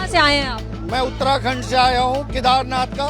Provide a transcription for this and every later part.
कहाँ से आए हैं आप? मैं उत्तराखंड से आया हूँ, केदारनाथ का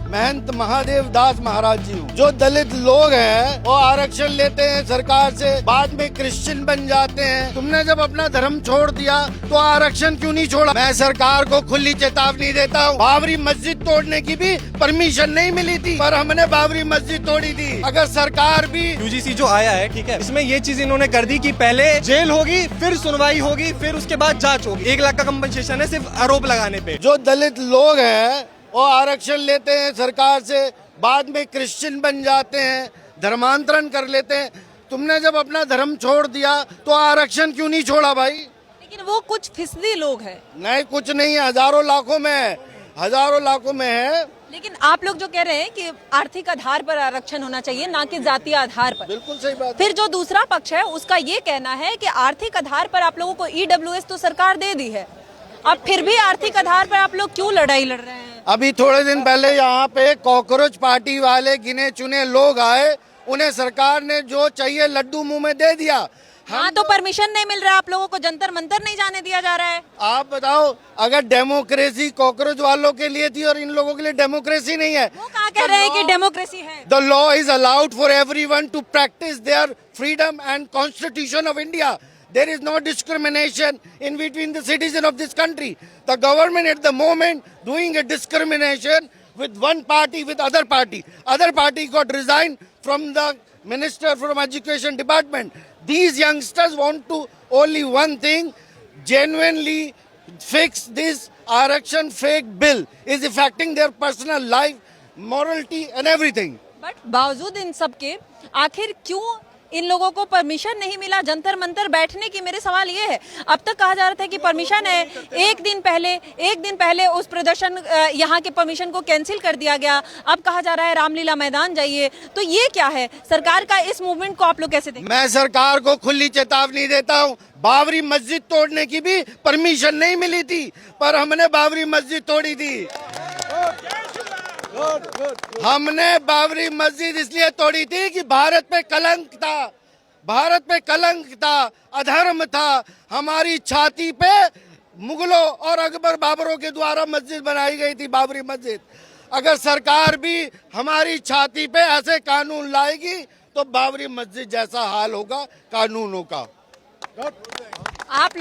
महंत महादेव दास महाराज जी हूँ। जो दलित लोग हैं वो आरक्षण लेते हैं सरकार से, बाद में क्रिश्चियन बन जाते हैं। तुमने जब अपना धर्म छोड़ दिया तो आरक्षण क्यों नहीं छोड़ा? मैं सरकार को खुली चेतावनी देता हूँ। बाबरी मस्जिद तोड़ने की भी परमिशन नहीं मिली थी, पर हमने बाबरी मस्जिद तोड़ी थी। अगर सरकार भी यूजीसी जो आया है, ठीक है, इसमें ये चीज इन्होंने कर दी कि पहले जेल होगी, फिर सुनवाई होगी, फिर उसके बाद जांच होगी। 1 लाख का कंपनसेशन है सिर्फ आरोप लगाने पे। जो दलित लोग हैं वो आरक्षण लेते हैं सरकार से, बाद में क्रिश्चियन बन जाते हैं, धर्मांतरण कर लेते हैं। तुमने जब अपना धर्म छोड़ दिया तो आरक्षण क्यों नहीं छोड़ा भाई? लेकिन वो कुछ फिसदी लोग हैं। नहीं, कुछ नहीं है, हजारों लाखों में है, हजारों लाखों में है। लेकिन आप लोग जो कह रहे हैं कि आर्थिक आधार पर आरक्षण होना चाहिए, ना कि जातीय आधार पर। बिल्कुल सही बात। फिर जो दूसरा पक्ष है उसका ये कहना है कि आर्थिक आधार पर आप लोगों को ईडब्ल्यूएस तो सरकार दे दी है, अब फिर भी आर्थिक आधार पर आप लोग क्यों लड़ाई लड़ रहे हैं? अभी थोड़े दिन पहले यहाँ पे कॉकरोच पार्टी वाले गिने चुने लोग आए, उन्हें सरकार ने जो चाहिए लड्डू मुंह में दे दिया। हाँ, तो परमिशन नहीं मिल रहा, आप लोगों को जंतर मंतर नहीं जाने दिया जा रहा है। आप बताओ, अगर डेमोक्रेसी कॉकरोच वालों के लिए थी और इन लोगों के लिए डेमोक्रेसी नहीं है? वो कहाँ कह रहे हैं कि डेमोक्रेसी है? The law is allowed for everyone to practice their freedom and constitution of India. There is no discrimination in between the citizens of this country. The government at the moment doing a discrimination with one party with other party. Other party got resigned from the minister from education department. These youngsters want to only one thing, genuinely fix this Arakshan fake bill is affecting their personal life, morality and everything. But बावजूद इन सब के आखिर क्यों इन लोगों को permission नहीं मिला जंतर मंतर बैठने की? मेरे सवाल ये है, अब तक कहा जा रहा था कि परमिशन है, एक दिन पहले उस प्रदर्शन यहाँ के परमिशन को कैंसिल कर दिया गया, अब कहा जा रहा है रामलीला मैदान जाइए। तो ये क्या है? सरकार का इस मूवमेंट को आप लोग कैसे देखते हैं? मैं सरकार को खुली चेतावनी देता हूँ। बाबरी मस्जिद तोड़ने की भी परमिशन नहीं मिली थी, पर हमने बाबरी मस्जिद तोड़ी थी। हमने बाबरी मस्जिद इसलिए तोड़ी थी कि भारत पे कलंक था, अधर्म था। हमारी छाती पे मुगलों और अकबर बाबरों के द्वारा मस्जिद बनाई गई थी, बाबरी मस्जिद। अगर सरकार भी हमारी छाती पे ऐसे कानून लाएगी तो बाबरी मस्जिद जैसा हाल होगा कानूनों का। आप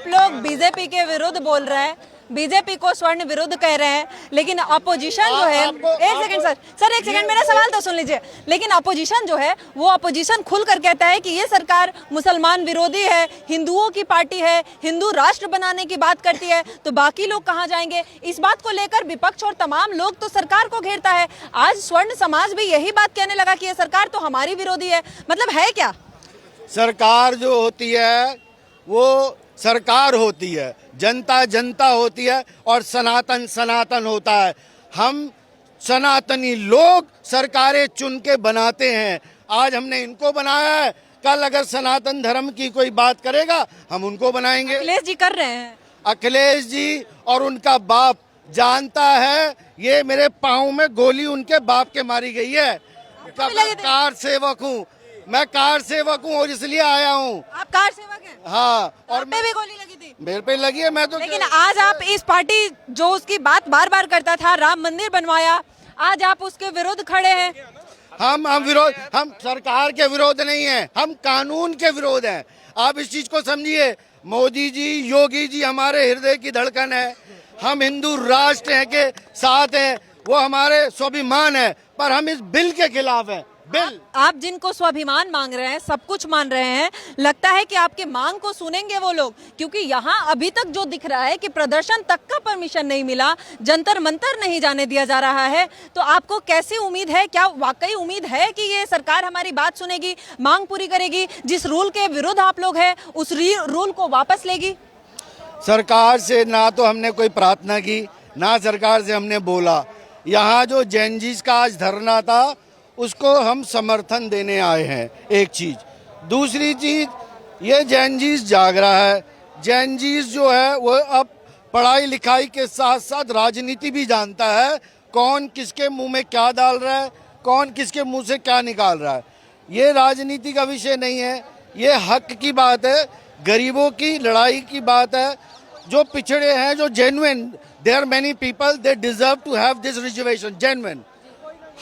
लोग बीजेपी के विरुद्ध बोल रहे हैं, बीजेपी को स्वर्ण विरुद्ध कह रहे हैं, लेकिन अपोजिशन जो है, एक सेकंड मेरा सवाल तो सुन लीजिए। लेकिन अपोजिशन जो है वो अपोजिशन खुलकर कहता है कि ये सरकार मुसलमान विरोधी है, हिंदुओं की पार्टी है, हिंदू राष्ट्र बनाने की बात करती है, तो बाकी लोग कहाँ जाएंगे? इस बात को लेकर विपक्ष और तमाम लोग तो सरकार को घेरता है। आज स्वर्ण समाज भी यही बात कहने लगा कि ये सरकार तो हमारी विरोधी है। मतलब है क्या? सरकार जो होती है वो सरकार होती है, जनता जनता होती है और सनातन सनातन होता है। हम सनातनी लोग सरकारें चुन के बनाते हैं। आज हमने इनको बनाया है, कल अगर सनातन धर्म की कोई बात करेगा हम उनको बनाएंगे। अखिलेश जी कर रहे हैं। अखिलेश जी और उनका बाप जानता है, ये मेरे पाँव में गोली उनके बाप के मारी गई है। कार सेवक हूँ मैं, कार सेवक हूँ और इसलिए आया हूँ। आप कार सेवक हैं? हाँ, और मैं भी गोली लगी थी, मेरे पे लगी है। मैं तो लेकिन आज आप इस पार्टी जो उसकी बात बार बार करता था, राम मंदिर बनवाया, आज आप उसके विरुद्ध खड़े हैं। हम सरकार के विरोध नहीं है, हम कानून के विरोध हैं। आप इस चीज को समझिए। मोदी जी, योगी जी हमारे हृदय की धड़कन है। हम हिंदू राष्ट्र हैं के साथ हैं, वो हमारे स्वाभिमान है, पर हम इस बिल के खिलाफ हैं। बिल आप जिनको स्वाभिमान मांग रहे हैं, सब कुछ मान रहे हैं, लगता है कि आपके मांग को सुनेंगे वो लोग? क्योंकि यहाँ अभी तक जो दिख रहा है कि प्रदर्शन तक का परमिशन नहीं मिला, जंतर मंतर नहीं जाने दिया जा रहा है, तो आपको कैसी उम्मीद है? क्या वाकई उम्मीद है कि ये सरकार हमारी बात सुनेगी, मांग पूरी करेगी, जिस रूल के विरुद्ध आप लोग हैं उस रूल को वापस लेगी? सरकार से ना तो हमने कोई प्रार्थना की, ना सरकार से हमने बोला। यहाँ जो जैनजीज का आज धरना था उसको हम समर्थन देने आए हैं, एक चीज़। दूसरी चीज़, ये जैनजीज जाग रहा है। जैनजीज जो है वो अब पढ़ाई लिखाई के साथ साथ राजनीति भी जानता है, कौन किसके मुंह में क्या डाल रहा है, कौन किसके मुंह से क्या निकाल रहा है। ये राजनीति का विषय नहीं है, ये हक की बात है, गरीबों की लड़ाई की बात है। जो पिछड़े हैं, जो genuine, there many people they deserve to have this reservation, genuine.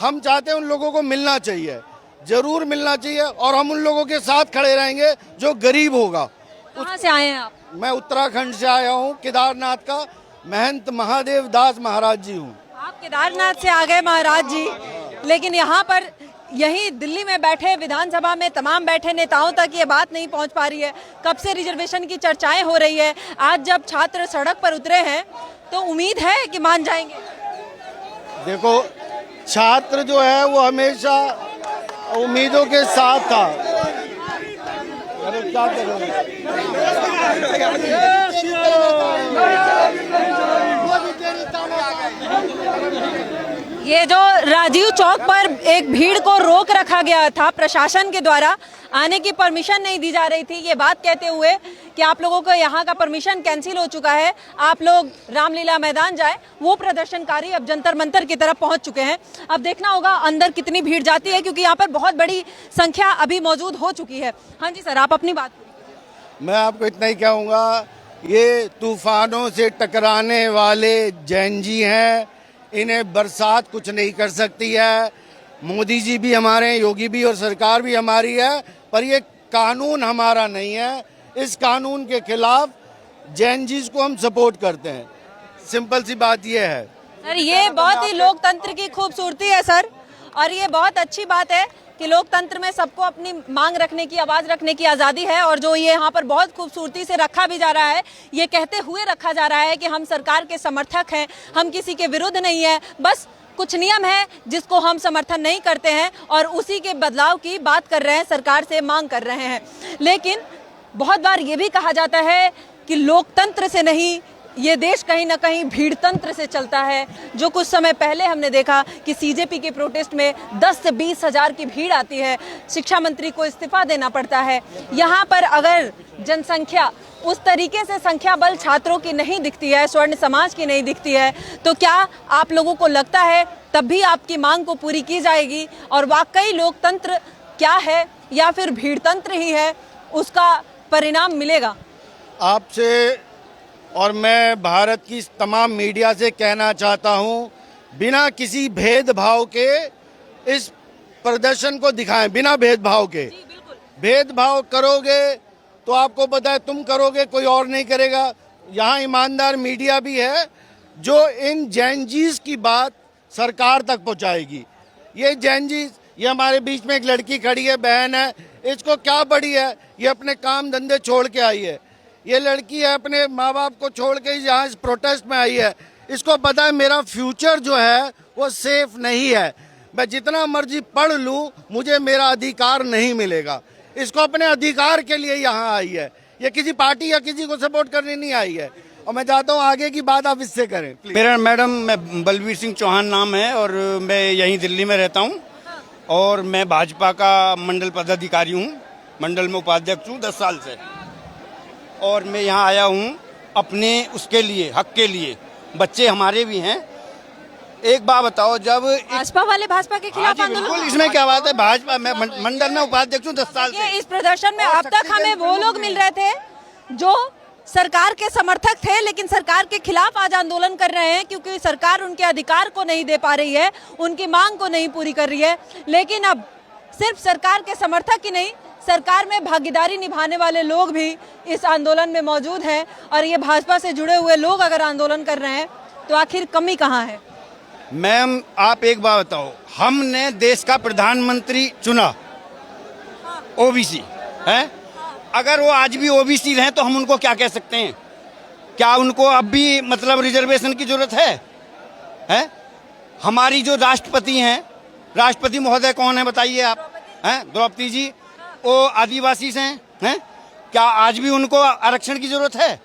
हम चाहते हैं उन लोगों को मिलना चाहिए, जरूर मिलना चाहिए, और हम उन लोगों के साथ खड़े रहेंगे जो गरीब होगा। कहाँ से आए हैं आप? मैं उत्तराखंड से आया हूँ, केदारनाथ का महंत महादेव दास महाराज जी हूँ। आप केदारनाथ से आ गए महाराज जी, लेकिन यहाँ पर यही दिल्ली में बैठे विधानसभा में तमाम बैठे नेताओं तक ये बात नहीं पहुँच पा रही है। कब से रिजर्वेशन की चर्चाएं हो रही है, आज जब छात्र सड़क पर उतरे हैं तो उम्मीद है कि मान जाएंगे। देखो, छात्र जो है वो हमेशा उम्मीदों के साथ था। अरे क्या करोगे? ये जो राजीव चौक पर एक भीड़ को रोक रखा गया था प्रशासन के द्वारा, आने की परमिशन नहीं दी जा रही थी, ये बात कहते हुए कि आप लोगों को यहाँ का परमिशन कैंसिल हो चुका है, आप लोग रामलीला मैदान जाएं, वो प्रदर्शनकारी अब जंतर मंतर की तरफ पहुंच चुके हैं। अब देखना होगा अंदर कितनी भीड़ जाती है, क्योंकि यहाँ पर बहुत बड़ी संख्या अभी मौजूद हो चुकी है। हाँ जी सर, आप अपनी बात। मैं आपको इतना ही कहूँगा, ये तूफानों से टकराने वाले जैन जी हैं, इन्हें बरसात कुछ नहीं कर सकती है। मोदी जी भी हमारे हैं, योगी भी, और सरकार भी हमारी है, पर ये कानून हमारा नहीं है। इस कानून के खिलाफ जैन जी को हम सपोर्ट करते हैं, सिंपल सी बात ये है। सर ये बहुत ही लोकतंत्र की खूबसूरती है सर, और ये बहुत अच्छी बात है कि लोकतंत्र में सबको अपनी मांग रखने की, आवाज रखने की आज़ादी है, और जो ये यहाँ पर बहुत खूबसूरती से रखा भी जा रहा है, ये कहते हुए रखा जा रहा है कि हम सरकार के समर्थक हैं, हम किसी के विरुद्ध नहीं है, बस कुछ नियम है जिसको हम समर्थन नहीं करते हैं और उसी के बदलाव की बात कर रहे हैं, सरकार से मांग कर रहे हैं। लेकिन बहुत बार ये भी कहा जाता है कि लोकतंत्र से नहीं, ये देश कहीं ना कहीं भीड़तंत्र से चलता है। जो कुछ समय पहले हमने देखा कि सीजेपी के प्रोटेस्ट में 10 से 20 हजार की भीड़ आती है, शिक्षा मंत्री को इस्तीफा देना पड़ता है। यहाँ पर अगर जनसंख्या उस तरीके से संख्या बल छात्रों की नहीं दिखती है, स्वर्ण समाज की नहीं दिखती है, तो क्या आप लोगों को लगता है तब भी आपकी मांग को पूरी की जाएगी? और वाकई लोकतंत्र क्या है या फिर भीड़तंत्र ही है, उसका परिणाम मिलेगा? आपसे और मैं भारत की तमाम मीडिया से कहना चाहता हूं, बिना किसी भेदभाव के इस प्रदर्शन को दिखाएं, बिना भेदभाव के। भेदभाव करोगे तो आपको पता है तुम करोगे, कोई और नहीं करेगा। यहाँ ईमानदार मीडिया भी है जो इन जैन जीज की बात सरकार तक पहुँचाएगी। ये जैन जीज, ये हमारे बीच में एक लड़की खड़ी है, बहन है, इसको क्या बड़ी है, ये अपने काम धंधे छोड़ के आई है। ये लड़की है अपने माँ बाप को छोड़ के यहाँ इस प्रोटेस्ट में आई है। इसको पता है मेरा फ्यूचर जो है वो सेफ नहीं है, मैं जितना मर्जी पढ़ लूँ मुझे मेरा अधिकार नहीं मिलेगा। इसको अपने अधिकार के लिए यहाँ आई है, ये किसी पार्टी या किसी को सपोर्ट करने नहीं आई है। और मैं चाहता हूँ आगे की बात आप इससे करें। मेरा मैडम, मैं बलवीर सिंह चौहान नाम है और मैं यहीं दिल्ली में रहता हूँ और मैं भाजपा का मंडल पदाधिकारी हूँ, मंडल में उपाध्यक्ष हूँ 10 साल से। और मैं यहाँ आया हूँ अपने उसके लिए, हक के लिए। बच्चे हमारे भी हैं। एक बात बताओ, जब भाजपा वाले भाजपा के खिलाफ आंदोलन, इसमें क्या बात है? भाजपा, मैं मंडल में उपाध्यक्ष हूँ 10 साल से। इस प्रदर्शन में अब तक हमें वो लोग मिल रहे थे जो सरकार के समर्थक थे, लेकिन सरकार के खिलाफ आज आंदोलन कर रहे हैं क्योंकि सरकार उनके अधिकार को नहीं दे पा रही है, उनकी मांग को नहीं पूरी कर रही है। लेकिन अब सिर्फ सरकार के समर्थक ही नहीं, सरकार में भागीदारी निभाने वाले लोग भी इस आंदोलन में मौजूद हैं। और ये भाजपा से जुड़े हुए लोग अगर आंदोलन कर रहे हैं तो आखिर कमी कहाँ है? मैम, आप एक बात बताओ, हमने देश का प्रधानमंत्री चुना, ओबीसी है। अगर वो आज भी ओबीसी रहे तो हम उनको क्या कह सकते हैं? क्या उनको अब भी मतलब रिजर्वेशन की जरूरत है? हमारी जो राष्ट्रपति हैं, राष्ट्रपति महोदय कौन है बताइए आप? हैं द्रौपदी जी, वो आदिवासी से हैं। क्या आज भी उनको आरक्षण की जरूरत है?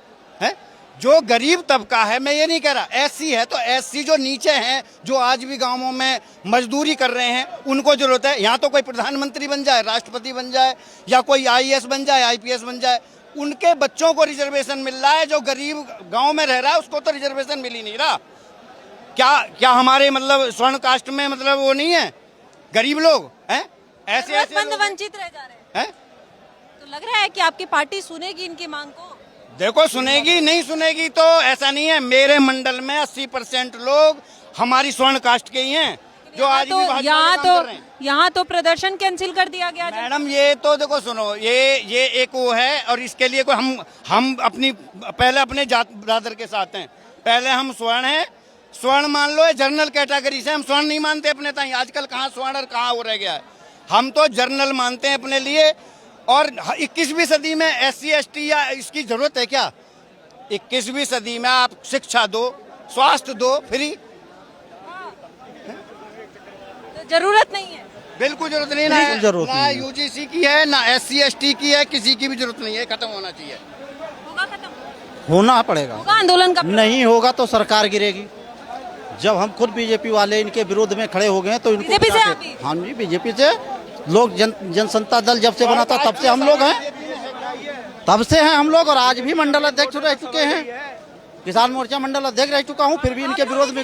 जो गरीब तबका है, मैं ये नहीं कह रहा एससी है, तो एससी जो नीचे हैं, जो आज भी गांवों में मजदूरी कर रहे हैं, उनको जरूरत है। यहाँ तो कोई प्रधानमंत्री बन जाए, राष्ट्रपति बन जाए, या कोई आईएएस बन जाए, आईपीएस बन जाए, उनके बच्चों को रिजर्वेशन मिल रहा है। जो गरीब गांव में रह रहा है उसको तो रिजर्वेशन मिल ही नहीं रहा। क्या हमारे मतलब स्वर्ण कास्ट में मतलब वो नहीं है गरीब लोग हैं? ऐसे वंचित रह जा रहे हैं। तो लग रहा है कि आपकी पार्टी सुनेगी इनकी मांग को? देखो सुनेगी नहीं सुनेगी तो ऐसा नहीं है। मेरे मंडल में 80% लोग हमारी स्वर्ण कास्ट के ही हैं जो आज भी भाजपा में काम कर रहे हैं। यहाँ तो प्रदर्शन कैंसिल कर दिया गया। मैडम ये तो देखो सुनो, ये एक वो है और इसके लिए कोई हम अपनी पहले अपने जात ब्रादर के साथ हैं। पहले हम स्वर्ण हैं, स्वर्ण मान लो जनरल कैटेगरी से, हम स्वर्ण नहीं मानते अपने ताई। आजकल कहाँ स्वर्ण और कहाँ हो रह गया है, हम तो जनरल मानते हैं अपने लिए। और 21वीं सदी में SC ST या इसकी जरूरत है क्या? 21वीं सदी में आप शिक्षा दो, स्वास्थ्य दो फ्री, तो जरूरत नहीं है, बिल्कुल जरूरत नहीं है। ना UGC की है ना SC ST की है, किसी की भी जरूरत नहीं है, खत्म होना चाहिए। होगा खत्म, होना पड़ेगा। होगा आंदोलन का, नहीं होगा तो सरकार गिरेगी। जब हम खुद बीजेपी वाले इनके विरोध में खड़े हो गए हैं तो इनको बीजेपी से आप भी? हाँ जी, बीजेपी से। लोग जनसंता दल जब से बना था तब से हम लोग हैं, तब से हैं हम लोग। और आज भी मंडल अध्यक्ष रह चुके हैं, किसान मोर्चा मंडल अध्यक्ष रह चुका हूँ। फिर भी इनके विरोध में,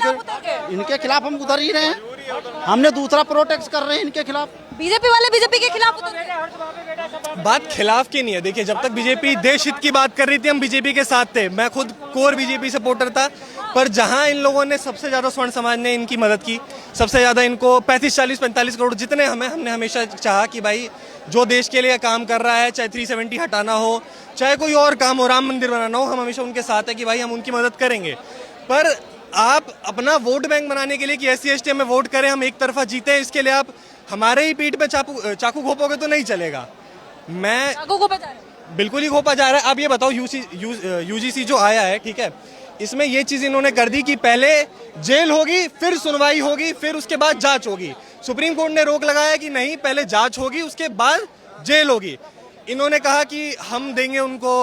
इनके खिलाफ हम उतर ही रहे हैं। हमने दूसरा प्रोटेस्ट कर रहे हैं इनके खिलाफ। बीजेपी वाले बीजेपी के खिलाफ उतर गए। बात खिलाफ की नहीं है। देखिए, जब तक बीजेपी देश हित की बात कर रही थी हम बीजेपी के साथ थे। मैं खुद कोर बीजेपी सपोर्टर था। पर जहां इन लोगों ने सबसे ज्यादा स्वर्ण समाज ने इनकी मदद की, सबसे ज्यादा इनको 35, 40, 45 करोड़ जितने हमने हमेशा चाहा कि भाई जो देश के लिए काम कर रहा है, चाहे 370 हटाना हो, चाहे कोई और काम हो, राम मंदिर बनाना हो, हम हमेशा उनके साथ है कि भाई हम उनकी मदद करेंगे। पर आप अपना वोट बैंक बनाने के लिए कि SC ST में वोट करें, हम एक तरफा जीते हैं, इसके लिए आप हमारे ही पीठ पे चाकू घोपोगे तो नहीं चलेगा। मैं चाकू को बचा रहे। बिल्कुल ही घोपा जा रहा है। अब ये बताओ, UGC जो आया है, ठीक है, इसमें ये चीज इन्होंने कर दी कि पहले जेल होगी, फिर सुनवाई होगी, फिर उसके बाद जांच होगी। सुप्रीम कोर्ट ने रोक लगाया कि नहीं, पहले जांच होगी उसके बाद जेल होगी। इन्होंने कहा कि हम देंगे उनको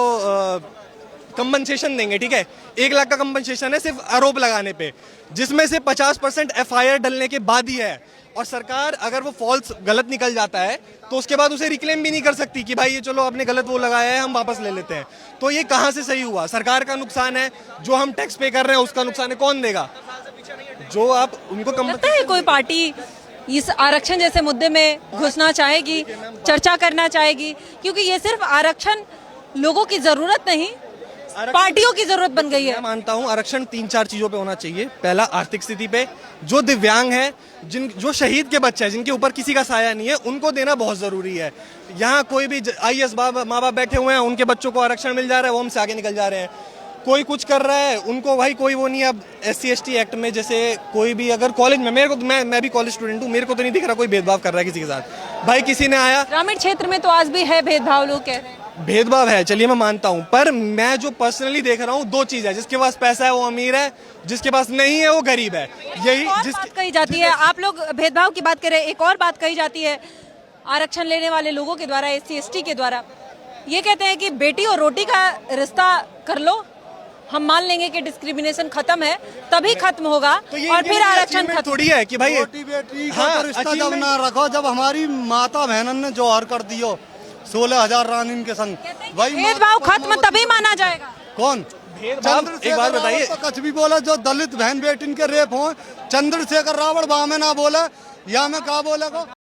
कंपनसेशन देंगे, ठीक है, 1 लाख का कंपनसेशन है सिर्फ आरोप लगाने पे, जिसमें से 50% FIR डलने के बाद ही है। और सरकार अगर वो फॉल्स गलत निकल जाता है तो उसके बाद उसे रिक्लेम भी नहीं कर सकती कि भाई ये चलो आपने गलत वो लगाया है, हम वापस ले लेते हैं। तो ये कहाँ से सही हुआ? सरकार का नुकसान है, जो हम टैक्स पे कर रहे हैं उसका नुकसान है, कौन देगा? जो आप उनको लगता है कोई पार्टी इस आरक्षण जैसे मुद्दे में घुसना चाहेगी, चर्चा करना चाहेगी? क्योंकि ये सिर्फ आरक्षण लोगों की जरूरत नहीं, पार्टियों की जरूरत बन गई है। मैं मानता हूं आरक्षण 3-4 चीजों पे होना चाहिए। पहला, आर्थिक स्थिति पे। जो दिव्यांग है, जो शहीद के बच्चे हैं, जिनके ऊपर किसी का साया नहीं है, उनको देना बहुत जरूरी है। यहाँ कोई भी IAS माँ बाप बैठे हुए हैं, उनके बच्चों को आरक्षण मिल जा रहा है, वो हमसे आगे निकल जा रहे हैं। कोई कुछ कर रहा है, उनको भाई कोई वो नहीं। अब SC ST एक्ट में जैसे कोई भी अगर कॉलेज में, मैं भी कॉलेज स्टूडेंट हूँ, मेरे को तो नहीं दिख रहा कोई भेदभाव कर रहा है किसी के साथ। भाई किसी ने आया, ग्रामीण क्षेत्र में तो आज भी है भेदभाव, लोग कह रहे हैं। भेदभाव है, चलिए मैं मानता हूं, पर मैं जो पर्सनली देख रहा हूं 2 चीज है। जिसके पास पैसा है वो अमीर है, जिसके पास नहीं है वो गरीब है। यही बात कही जाती है। आप लोग भेदभाव की बात करें, एक और बात कही जाती है आरक्षण लेने वाले लोगों के द्वारा, SC ST के द्वारा। ये कहते हैं कि बेटी और रोटी का रिश्ता कर लो, हम मान लेंगे कि डिस्क्रिमिनेशन खत्म है, तभी खत्म होगा तो और फिर आरक्षण खत्म। थोड़ी है कि भाई बेटी का तो रिश्ता जब ना रखो, जब हमारी माता बहनन ने जोहर कर दियो 16,000 रानी के संग, भेदभाव खत्म तभी माना जाएगा। कौन? भेदभाव, एक बात बताइए, तो कुछ भी बोला जो दलित बहन बेटी के रेप हो, चंद्रशेखर रावण में ना बोले या मैं क्या बोलेगा।